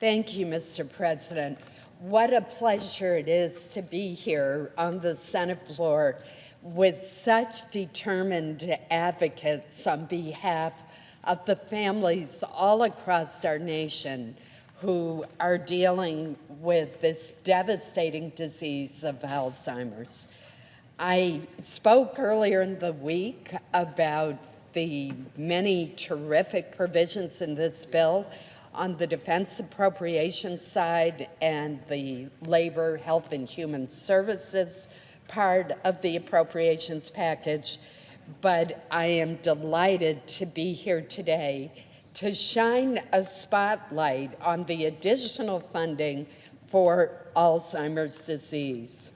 Thank you, Mr. President. What a pleasure it is to be here on the Senate floor with such determined advocates on behalf of the families all across our nation who are dealing with this devastating disease of Alzheimer's. I spoke earlier in the week about the many terrific provisions in this bill on the defense appropriations side and the labor, health, and human services part of the appropriations package. But I am delighted to be here today to shine a spotlight on the additional funding for Alzheimer's disease.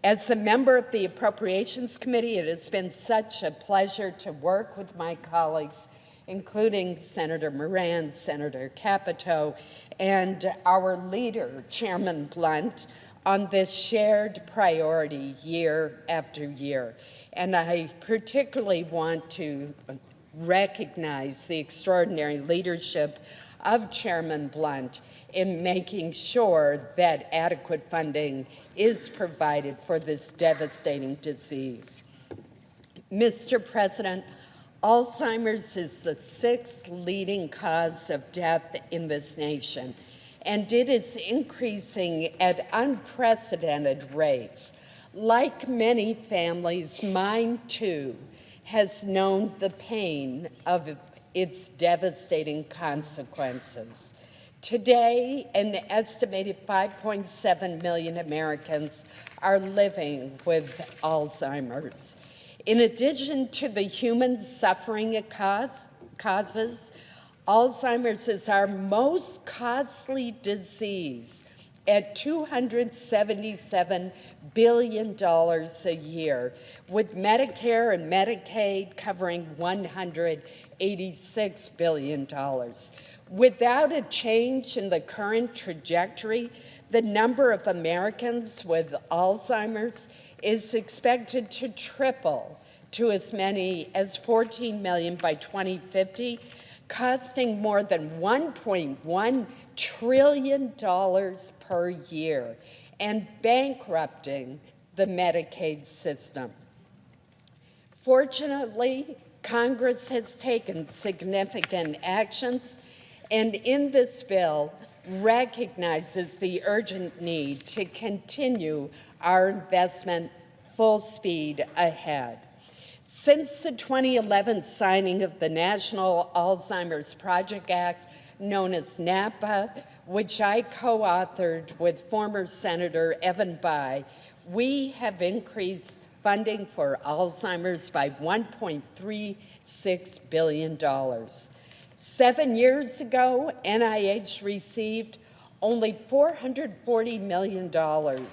As a member of the Appropriations Committee, it has been such a pleasure to work with my colleagues, including Senator Moran, Senator Capito, and our leader, Chairman Blunt, on this shared priority year after year. And I particularly want to recognize the extraordinary leadership of Chairman Blunt in making sure that adequate funding is provided for this devastating disease. Mr. President, Alzheimer's is the 6th leading cause of death in this nation, and it is increasing at unprecedented rates. Like many families, mine too has known the pain of its devastating consequences. Today, an estimated 5.7 million Americans are living with Alzheimer's. In addition to the human suffering it causes, Alzheimer's is our most costly disease at $277 billion a year, with Medicare and Medicaid covering $186 billion. Without a change in the current trajectory, the number of Americans with Alzheimer's is expected to triple to as many as 14 million by 2050, costing more than $1.1 trillion per year and bankrupting the Medicaid system. Fortunately, Congress has taken significant actions, and in this bill recognizes the urgent need to continue our investment full speed ahead. Since the 2011 signing of the National Alzheimer's Project Act, known as NAPA, which I co-authored with former Senator Evan Bayh, we have increased funding for Alzheimer's by $1.36 billion. 7 years ago, NIH received only $440 million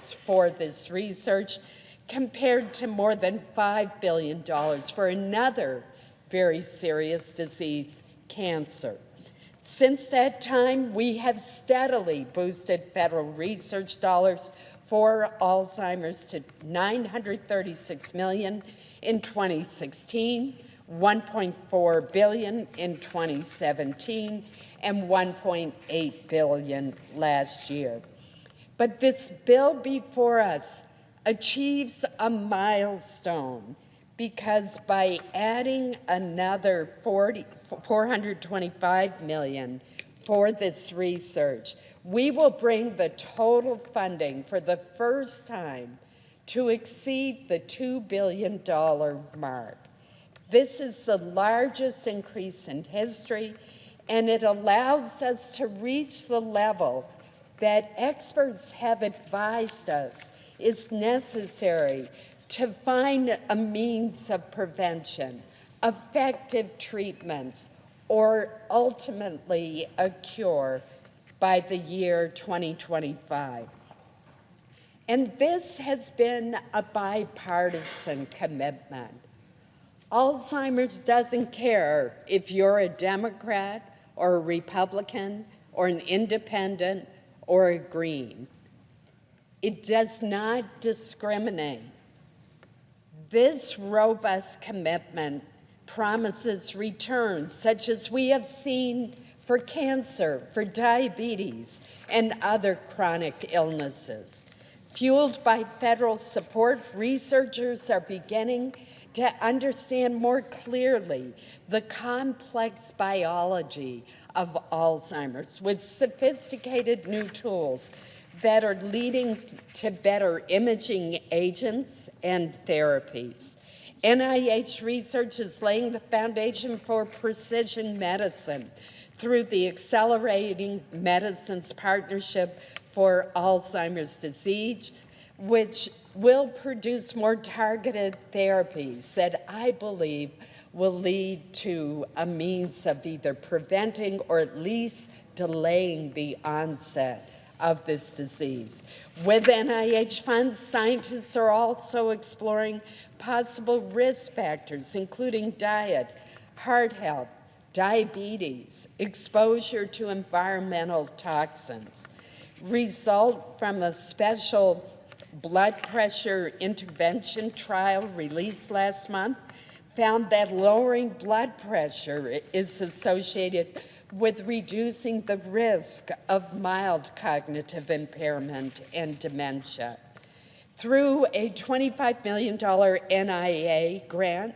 for this research, compared to more than $5 billion for another very serious disease, cancer. Since that time, we have steadily boosted federal research dollars for Alzheimer's to $936 million in 2016, $1.4 billion in 2017, and $1.8 billion last year. But this bill before us achieves a milestone, because by adding another $425 million for this research, we will bring the total funding for the first time to exceed the $2 billion mark. This is the largest increase in history, and it allows us to reach the level that experts have advised us is necessary to find a means of prevention, effective treatments, or ultimately a cure by the year 2025. And this has been a bipartisan commitment. Alzheimer's doesn't care if you're a Democrat or a Republican or an independent or a Green. It does not discriminate. This robust commitment promises returns such as we have seen for cancer, for diabetes, and other chronic illnesses. Fueled by federal support, researchers are beginning to understand more clearly the complex biology of Alzheimer's with sophisticated new tools that are leading to better imaging agents and therapies. NIH research is laying the foundation for precision medicine through the Accelerating Medicines Partnership for Alzheimer's Disease, which will produce more targeted therapies that I believe will lead to a means of either preventing or at least delaying the onset of this disease. With NIH funds, scientists are also exploring possible risk factors, including diet, heart health, diabetes, exposure to environmental toxins. Result from a special blood pressure intervention trial released last month found that lowering blood pressure is associated with reducing the risk of mild cognitive impairment and dementia. Through a $25 million NIA grant,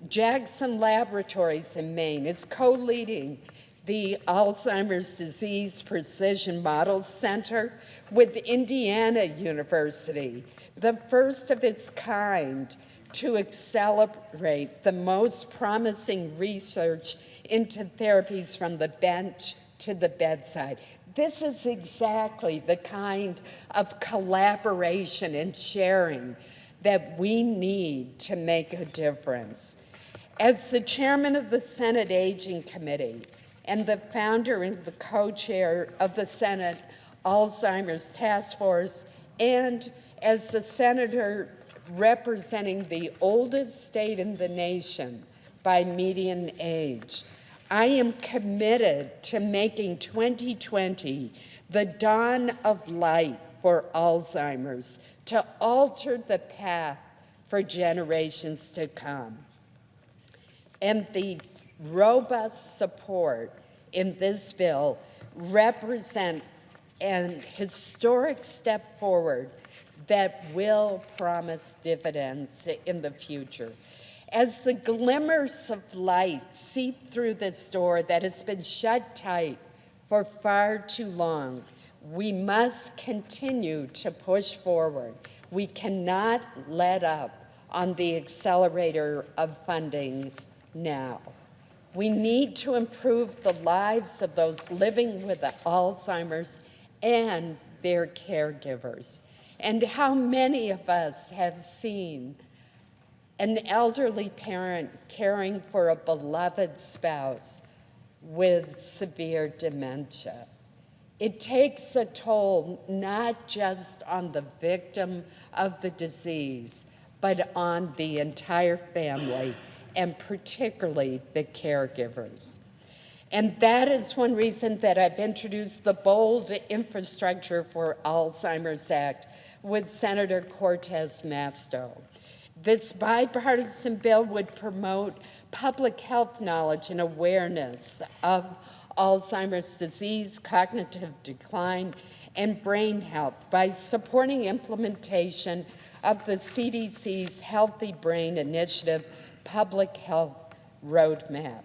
Jackson Laboratories in Maine is co-leading the Alzheimer's Disease Precision Models Center with Indiana University, the first of its kind to accelerate the most promising research into therapies from the bench to the bedside. This is exactly the kind of collaboration and sharing that we need to make a difference. As the chairman of the Senate Aging Committee and the founder and the co-chair of the Senate Alzheimer's Task Force, and as the senator representing the oldest state in the nation by median age, I am committed to making 2020 the dawn of light for Alzheimer's, to alter the path for generations to come. And the robust support in this bill represent an historic step forward that will promise dividends in the future. As the glimmers of light seep through this door that has been shut tight for far too long, we must continue to push forward. We cannot let up on the accelerator of funding now. We need to improve the lives of those living with Alzheimer's and their caregivers. And how many of us have seen an elderly parent caring for a beloved spouse with severe dementia? It takes a toll not just on the victim of the disease, but on the entire family, and particularly the caregivers. And that is one reason that I've introduced the Bold Infrastructure for Alzheimer's Act with Senator Cortez Masto. This bipartisan bill would promote public health knowledge and awareness of Alzheimer's disease, cognitive decline, and brain health by supporting implementation of the CDC's Healthy Brain Initiative Public Health Roadmap.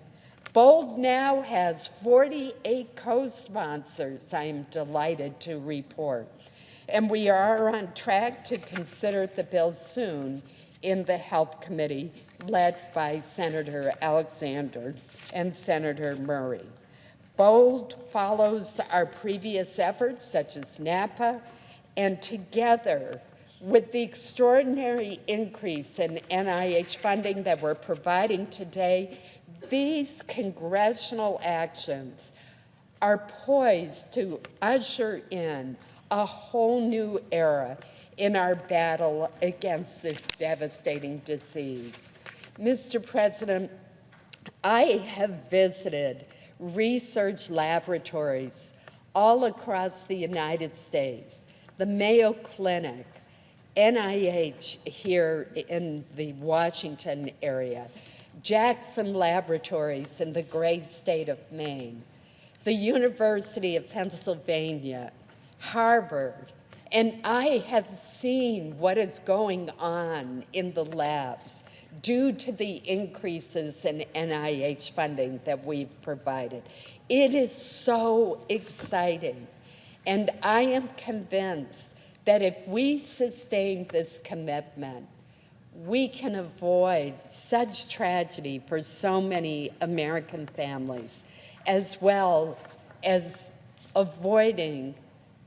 BOLD now has 48 co-sponsors, I am delighted to report, and we are on track to consider the bill soon in the Health Committee, led by Senator Alexander and Senator Murray. BOLD follows our previous efforts, such as NAPA, and together with the extraordinary increase in NIH funding that we're providing today, these congressional actions are poised to usher in a whole new era in our battle against this devastating disease. Mr. President, I have visited research laboratories all across the United States, the Mayo Clinic, NIH here in the Washington area, Jackson Laboratories in the great state of Maine, the University of Pennsylvania, Harvard, and I have seen what is going on in the labs due to the increases in NIH funding that we've provided. It is so exciting. And I am convinced that if we sustain this commitment, we can avoid such tragedy for so many American families, as well as avoiding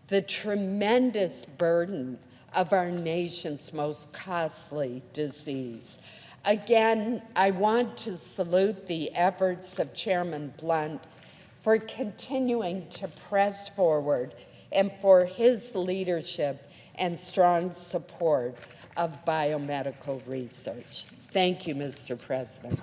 the tremendous burden of our nation's most costly disease. Again, I want to salute the efforts of Chairman Blunt for continuing to press forward and for his leadership and strong support of biomedical research. Thank you, Mr. President.